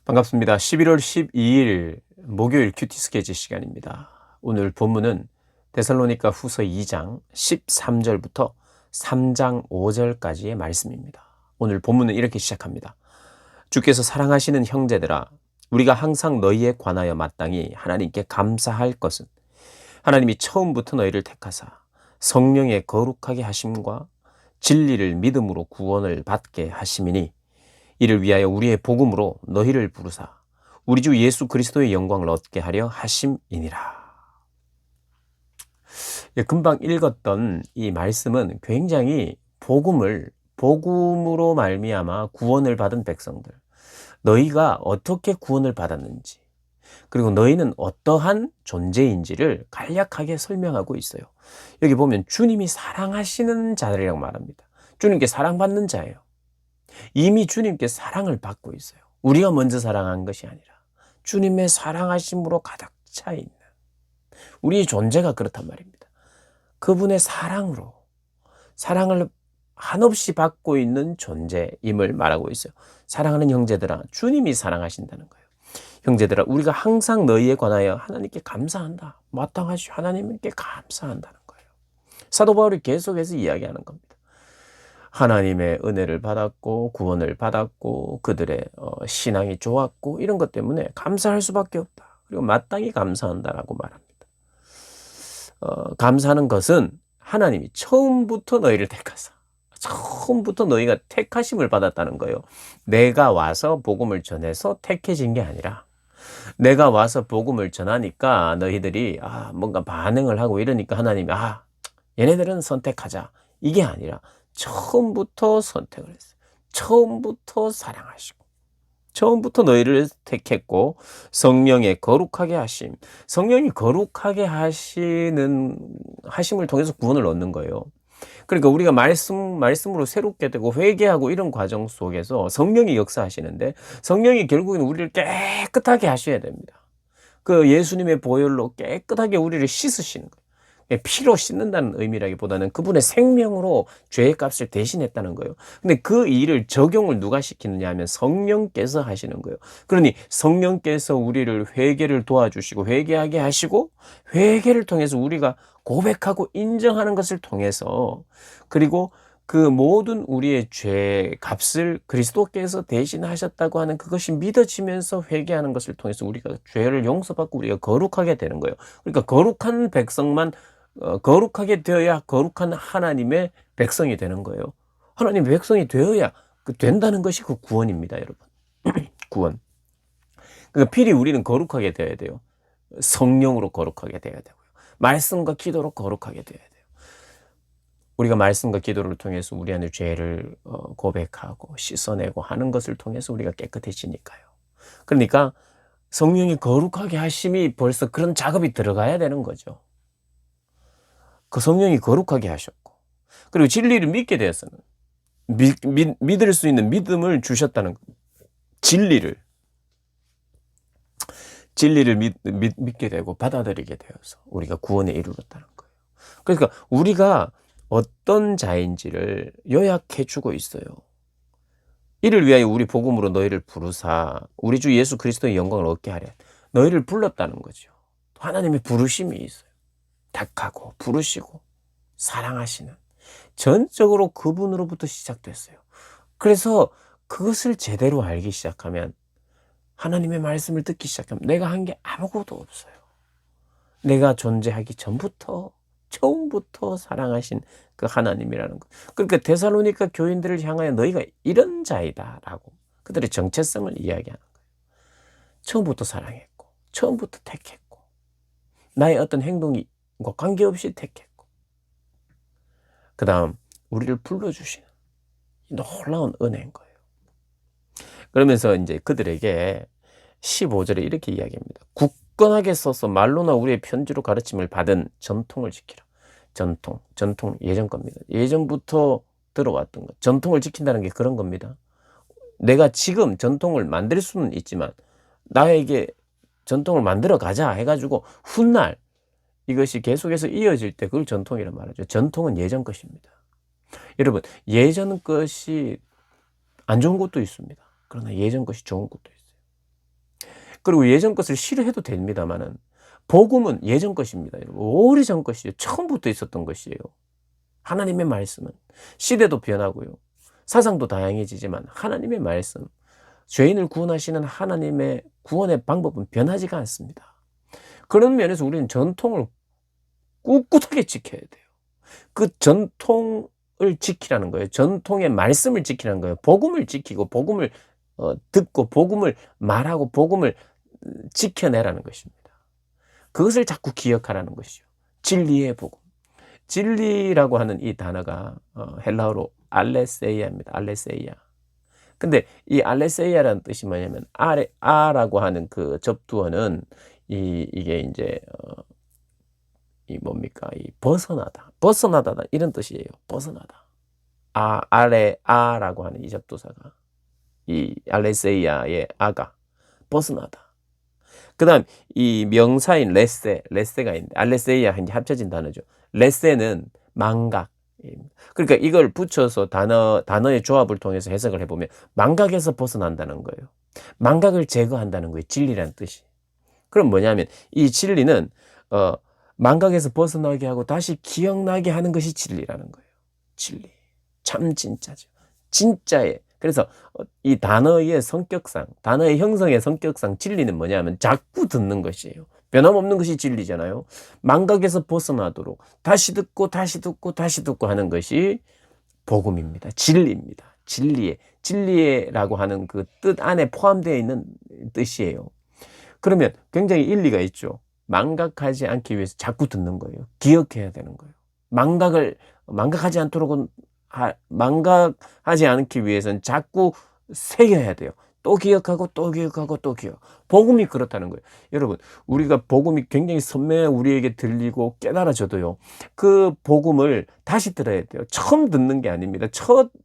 반갑습니다. 11월 12일 목요일 큐티 스케치 시간입니다. 오늘 본문은 데살로니가 후서 2장 13절부터 3장 5절까지의 말씀입니다. 오늘 본문은 이렇게 시작합니다. 주께서 사랑하시는 형제들아, 우리가 항상 너희에 관하여 마땅히 하나님께 감사할 것은 하나님이 처음부터 너희를 택하사 성령의 거룩하게 하심과 진리를 믿음으로 구원을 받게 하심이니, 이를 위하여 우리의 복음으로 너희를 부르사 우리 주 예수 그리스도의 영광을 얻게 하려 하심이니라. 금방 읽었던 이 말씀은 굉장히 복음으로 말미암아 구원을 받은 백성들, 너희가 어떻게 구원을 받았는지, 그리고 너희는 어떠한 존재인지를 간략하게 설명하고 있어요. 여기 보면 주님이 사랑하시는 자들이라고 말합니다. 주님께 사랑받는 자예요. 이미 주님께 사랑을 받고 있어요. 우리가 먼저 사랑한 것이 아니라 주님의 사랑하심으로 가득 차 있는 우리의 존재가 그렇단 말입니다. 그분의 사랑으로 사랑을 한없이 받고 있는 존재임을 말하고 있어요. 사랑하는 형제들아, 주님이 사랑하신다는 거예요. 형제들아, 우리가 항상 너희에 관하여 하나님께 감사한다. 마땅하시 하나님께 감사한다는 거예요. 사도 바울이 계속해서 이야기하는 겁니다. 하나님의 은혜를 받았고 구원을 받았고 그들의 신앙이 좋았고 이런 것 때문에 감사할 수밖에 없다. 그리고 마땅히 감사한다라고 말합니다. 감사하는 것은 하나님이 처음부터 너희를 택하사, 처음부터 너희가 택하심을 받았다는 거예요. 내가 와서 복음을 전해서 택해진 게 아니라, 내가 와서 복음을 전하니까 너희들이 뭔가 반응을 하고 이러니까 하나님이 얘네들은 선택하자, 이게 아니라 처음부터 선택을 했어요. 처음부터 사랑하시고 처음부터 너희를 택했고 성령의 거룩하게 하심, 성령이 거룩하게 하심을 통해서 구원을 얻는 거예요. 그러니까 우리가 말씀으로 새롭게 되고 회개하고 이런 과정 속에서 성령이 역사하시는데, 성령이 결국은 우리를 깨끗하게 하셔야 됩니다. 그 예수님의 보혈로 깨끗하게 우리를 씻으시는 거예요. 피로 씻는다는 의미라기보다는 그분의 생명으로 죄의 값을 대신했다는 거예요. 근데 그 일을 적용을 누가 시키느냐 하면 성령께서 하시는 거예요. 그러니 성령께서 우리를 회개를 도와주시고 회개하게 하시고, 회개를 통해서 우리가 고백하고 인정하는 것을 통해서, 그리고 그 모든 우리의 죄의 값을 그리스도께서 대신하셨다고 하는 그것이 믿어지면서 회개하는 것을 통해서 우리가 죄를 용서받고 우리가 거룩하게 되는 거예요. 그러니까 거룩한 백성만 거룩하게 되어야 거룩한 하나님의 백성이 되는 거예요. 하나님의 백성이 되어야 된다는 것이 그 구원입니다, 여러분. 구원. 그러니까 필히 우리는 거룩하게 되어야 돼요. 성령으로 거룩하게 되어야 되고요. 말씀과 기도로 거룩하게 되어야 돼요. 우리가 말씀과 기도를 통해서 우리 안에 죄를 고백하고 씻어내고 하는 것을 통해서 우리가 깨끗해지니까요. 그러니까 성령이 거룩하게 하심이 벌써 그런 작업이 들어가야 되는 거죠. 그 성령이 거룩하게 하셨고, 그리고 진리를 믿게 되었어요. 믿을 수 있는 믿음을 주셨다는 거예요. 진리를 믿게 되고 받아들이게 되어서 우리가 구원에 이르렀다는 거예요. 그러니까 우리가 어떤 자인지를 요약해 주고 있어요. 이를 위하여 우리 복음으로 너희를 부르사 우리 주 예수 그리스도의 영광을 얻게 하려 너희를 불렀다는 거죠. 하나님의 부르심이 있어요. 택하고 부르시고 사랑하시는, 전적으로 그분으로부터 시작됐어요. 그래서 그것을 제대로 알기 시작하면, 하나님의 말씀을 듣기 시작하면 내가 한 게 아무것도 없어요. 내가 존재하기 전부터 처음부터 사랑하신 그 하나님이라는 것. 그러니까 데살로니가 교인들을 향하여 너희가 이런 자이다라고 그들의 정체성을 이야기하는 거예요. 처음부터 사랑했고 처음부터 택했고 나의 어떤 행동과 관계없이 택했고, 그 다음 우리를 불러주시는 놀라운 은혜인 거예요. 그러면서 이제 그들에게 15절에 이렇게 이야기합니다. 굳건하게 써서 말로나 우리의 편지로 가르침을 받은 전통을 지키라. 전통 예전 겁니다. 예전부터 들어왔던 것. 전통을 지킨다는 게 그런 겁니다. 내가 지금 전통을 만들 수는 있지만 나에게 전통을 만들어 가자 해가지고 훗날 이것이 계속해서 이어질 때 그걸 전통이란 말이죠. 전통은 예전 것입니다. 여러분, 예전 것이 안 좋은 것도 있습니다. 그러나 예전 것이 좋은 것도 있어요. 그리고 예전 것을 싫어해도 됩니다마는 복음은 예전 것입니다. 여러분. 오래전 것이에요. 처음부터 있었던 것이에요. 하나님의 말씀은 시대도 변하고요. 사상도 다양해지지만 하나님의 말씀, 죄인을 구원하시는 하나님의 구원의 방법은 변하지가 않습니다. 그런 면에서 우리는 전통을 꿋꿋하게 지켜야 돼요. 그 전통을 지키라는 거예요. 전통의 말씀을 지키라는 거예요. 복음을 지키고 복음을 듣고 복음을 말하고 복음을 지켜내라는 것입니다. 그것을 자꾸 기억하라는 것이죠. 진리의 복음. 진리라고 하는 이 단어가 헬라어로 알레세이아입니다. 알레세이아. 근데 이 알레세이아라는 뜻이 뭐냐면 아라고 하는 그 접두어는 이게 이제 이 뭡니까? 이 벗어나다 이런 뜻이에요. 벗어나다. 아라고 하는 이 접두사가 이 알레세이아의 아가 벗어나다. 그다음 이 명사인 레세가 있는데 알레세이아 이제 합쳐진 단어죠. 레세는 망각. 그러니까 이걸 붙여서 단어의 조합을 통해서 해석을 해보면 망각에서 벗어난다는 거예요. 망각을 제거한다는 거예요. 진리라는 뜻이. 그럼 뭐냐면 이 진리는 망각에서 벗어나게 하고 다시 기억나게 하는 것이 진리라는 거예요. 진리. 참 진짜죠. 진짜의. 그래서 이 단어의 성격상, 단어의 형성의 성격상 진리는 뭐냐면 자꾸 듣는 것이에요. 변함없는 것이 진리잖아요. 망각에서 벗어나도록 다시 듣고 다시 듣고 다시 듣고 하는 것이 복음입니다. 진리입니다. 진리라고 하는 그 뜻 안에 포함되어 있는 뜻이에요. 그러면 굉장히 일리가 있죠. 망각하지 않기 위해서 자꾸 듣는 거예요. 기억해야 되는 거예요. 망각하지 않기 위해서는 자꾸 새겨야 돼요. 또 기억하고 또 기억하고 또 기억. 복음이 그렇다는 거예요. 여러분, 우리가 복음이 굉장히 선명하게 우리에게 들리고 깨달아져도요. 그 복음을 다시 들어야 돼요. 처음 듣는 게 아닙니다.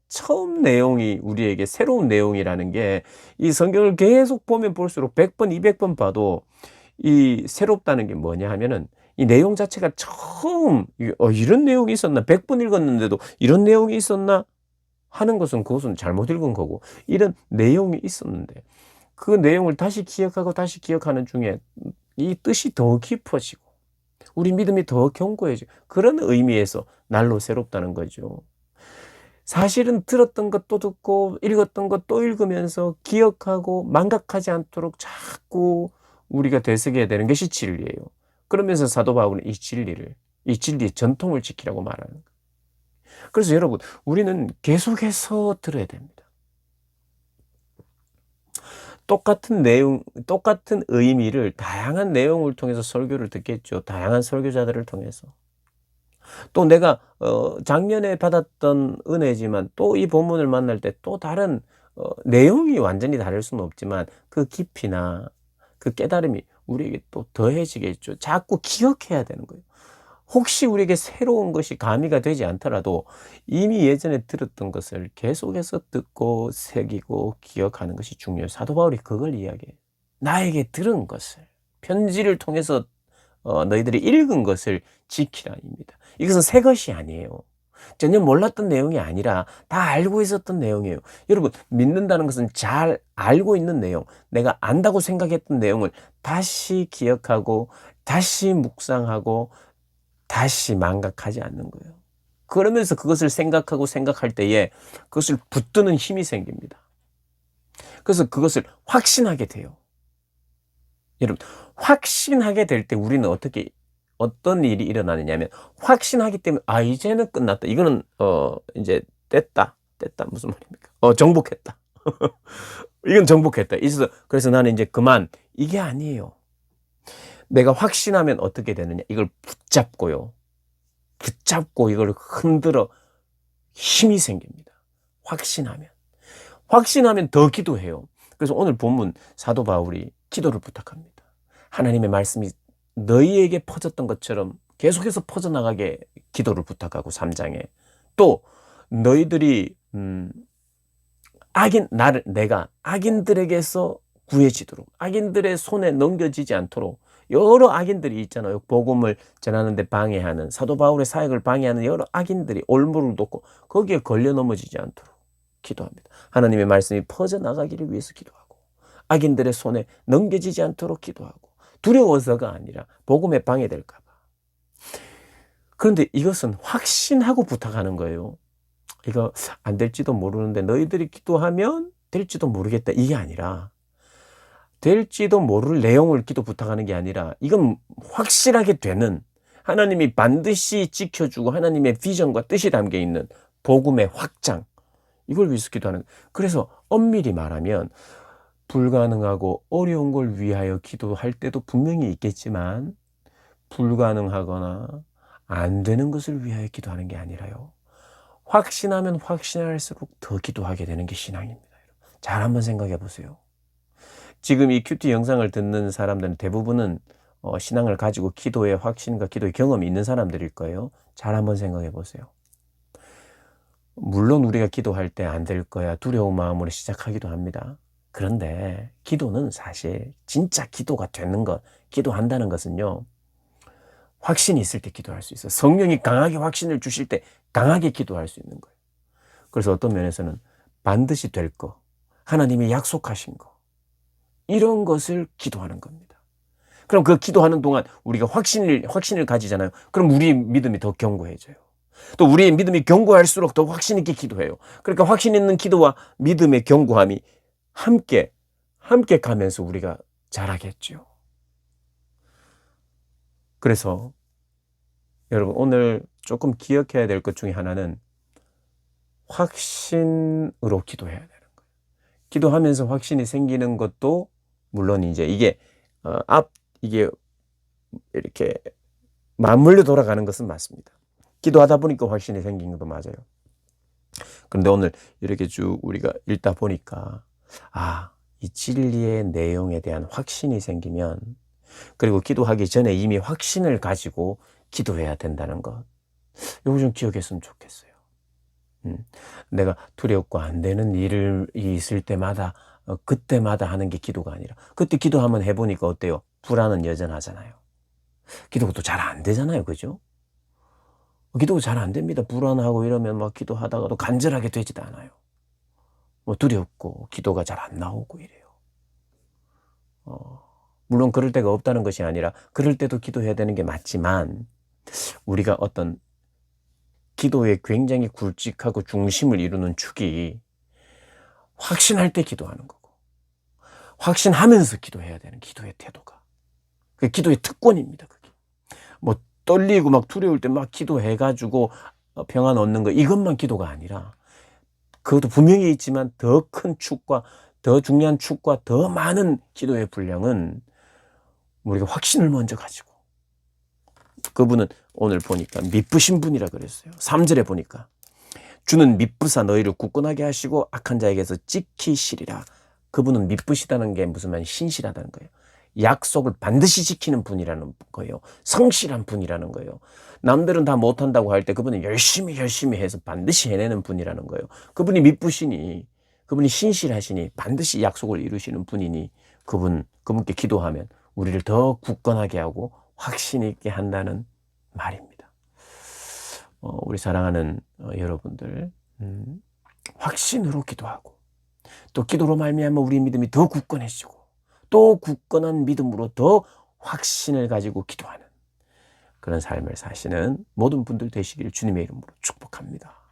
처음 내용이 우리에게 새로운 내용이라는 게 이 성경을 계속 보면 볼수록 100번, 200번 봐도 이 새롭다는 게 뭐냐 하면은 이 내용 자체가 처음 이런 내용이 있었나? 100번 읽었는데도 이런 내용이 있었나? 하는 것은 그것은 잘못 읽은 거고 이런 내용이 있었는데 그 내용을 다시 기억하고 다시 기억하는 중에 이 뜻이 더 깊어지고 우리 믿음이 더 견고해지고 그런 의미에서 날로 새롭다는 거죠. 사실은 들었던 것도 듣고 읽었던 것도 읽으면서 기억하고 망각하지 않도록 자꾸 우리가 되새겨야 되는 것이 진리예요. 그러면서 사도 바울은 이 진리의 전통을 지키라고 말하는 거예요. 그래서 여러분, 우리는 계속해서 들어야 됩니다. 똑같은 내용, 똑같은 의미를 다양한 내용을 통해서 설교를 듣겠죠. 다양한 설교자들을 통해서. 또 내가 작년에 받았던 은혜지만 또 이 본문을 만날 때 또 다른 내용이 완전히 다를 수는 없지만 그 깊이나 그 깨달음이 우리에게 또 더해지겠죠. 자꾸 기억해야 되는 거예요. 혹시 우리에게 새로운 것이 가미가 되지 않더라도 이미 예전에 들었던 것을 계속해서 듣고 새기고 기억하는 것이 중요해요. 사도 바울이 그걸 이야기해요. 나에게 들은 것을 편지를 통해서 너희들이 읽은 것을 지키라입니다. 이것은 새 것이 아니에요. 전혀 몰랐던 내용이 아니라 다 알고 있었던 내용이에요. 여러분, 믿는다는 것은 잘 알고 있는 내용, 내가 안다고 생각했던 내용을 다시 기억하고 다시 묵상하고 다시 망각하지 않는 거예요. 그러면서 그것을 생각할 때에 그것을 붙드는 힘이 생깁니다. 그래서 그것을 확신하게 돼요. 여러분, 확신하게 될 때 우리는 어떤 일이 일어나느냐면 확신하기 때문에 이제는 끝났다. 이거는 이제 뗐다 무슨 말입니까? 정복했다. 이건 정복했다. 그래서 나는 이제 그만. 이게 아니에요. 내가 확신하면 어떻게 되느냐? 이걸 붙잡고 이걸 흔들어 힘이 생깁니다. 확신하면 더 기도해요. 그래서 오늘 본문 사도 바울이 기도를 부탁합니다. 하나님의 말씀이 너희에게 퍼졌던 것처럼 계속해서 퍼져나가게 기도를 부탁하고 3장에 또 너희들이 내가 악인들에게서 구해지도록 악인들의 손에 넘겨지지 않도록 여러 악인들이 있잖아요. 복음을 전하는데 방해하는 사도 바울의 사역을 방해하는 여러 악인들이 올무를 돋고 거기에 걸려 넘어지지 않도록 기도합니다. 하나님의 말씀이 퍼져나가기를 위해서 기도하고 악인들의 손에 넘겨지지 않도록 기도하고 두려워서가 아니라 복음에 방해될까 봐. 그런데 이것은 확신하고 부탁하는 거예요. 이거 안 될지도 모르는데 너희들이 기도하면 될지도 모르겠다. 이게 아니라 될지도 모를 내용을 기도 부탁하는 게 아니라 이건 확실하게 되는 하나님이 반드시 지켜주고 하나님의 비전과 뜻이 담겨 있는 복음의 확장. 이걸 위해서 기도하는 거예요. 그래서 엄밀히 말하면 불가능하고 어려운 걸 위하여 기도할 때도 분명히 있겠지만 불가능하거나 안 되는 것을 위하여 기도하는 게 아니라요. 확신하면 확신할수록 더 기도하게 되는 게 신앙입니다. 잘 한번 생각해 보세요. 지금 이 큐티 영상을 듣는 사람들은 대부분은 신앙을 가지고 기도의 확신과 기도의 경험이 있는 사람들일 거예요. 잘 한번 생각해 보세요. 물론 우리가 기도할 때 안 될 거야 두려운 마음으로 시작하기도 합니다. 그런데 기도는 사실 진짜 기도가 되는 것, 기도한다는 것은요. 확신이 있을 때 기도할 수 있어요. 성령이 강하게 확신을 주실 때 강하게 기도할 수 있는 거예요. 그래서 어떤 면에서는 반드시 될 거, 하나님이 약속하신 거, 이런 것을 기도하는 겁니다. 그럼 그 기도하는 동안 우리가 확신을 가지잖아요. 그럼 우리의 믿음이 더 견고해져요. 또 우리의 믿음이 견고할수록 더 확신 있게 기도해요. 그러니까 확신 있는 기도와 믿음의 견고함이 함께 가면서 우리가 자라겠죠. 그래서 여러분 오늘 조금 기억해야 될 것 중에 하나는 확신으로 기도해야 되는 거예요. 기도하면서 확신이 생기는 것도 물론 이제 이게 이게 이렇게 맞물려 돌아가는 것은 맞습니다. 기도하다 보니까 확신이 생긴 것도 맞아요. 그런데 오늘 이렇게 쭉 우리가 읽다 보니까 이 진리의 내용에 대한 확신이 생기면 그리고 기도하기 전에 이미 확신을 가지고 기도해야 된다는 것. 이거 좀 기억했으면 좋겠어요. 내가 두렵고 안 되는 일이 있을 때마다 그때마다 하는 게 기도가 아니라 그때 기도 한번 해보니까 어때요? 불안은 여전하잖아요. 기도가 또 잘 안 되잖아요. 그죠? 기도가 잘 안 됩니다. 불안하고 이러면 막 기도하다가도 간절하게 되지도 않아요. 뭐 두렵고 기도가 잘 안 나오고 이래요. 물론 그럴 때가 없다는 것이 아니라 그럴 때도 기도해야 되는 게 맞지만 우리가 어떤 기도에 굉장히 굵직하고 중심을 이루는 축이 확신할 때 기도하는 거고 확신하면서 기도해야 되는 기도의 태도가 그 기도의 특권입니다. 그게 뭐 떨리고 막 두려울 때 막 기도해가지고 평안 얻는 거 이것만 기도가 아니라 그것도 분명히 있지만 더 큰 축과 더 중요한 축과 더 많은 기도의 분량은 우리가 확신을 먼저 가지고 그분은 오늘 보니까 미쁘신 분이라 그랬어요. 3절에 보니까 주는 미쁘사 너희를 굳건하게 하시고 악한 자에게서 지키시리라. 그분은 미쁘시다는 게 무슨 말이냐 신실하다는 거예요. 약속을 반드시 지키는 분이라는 거예요. 성실한 분이라는 거예요. 남들은 다 못한다고 할 때 그분은 열심히 해서 반드시 해내는 분이라는 거예요. 그분이 미쁘시니 그분이 신실하시니 반드시 약속을 이루시는 분이니 그분께 기도하면 우리를 더 굳건하게 하고 확신 있게 한다는 말입니다. 우리 사랑하는 여러분들 확신으로 기도하고 또 기도로 말미암아 우리 믿음이 더 굳건해지고 또 굳건한 믿음으로 더 확신을 가지고 기도하는 그런 삶을 사시는 모든 분들 되시기를 주님의 이름으로 축복합니다.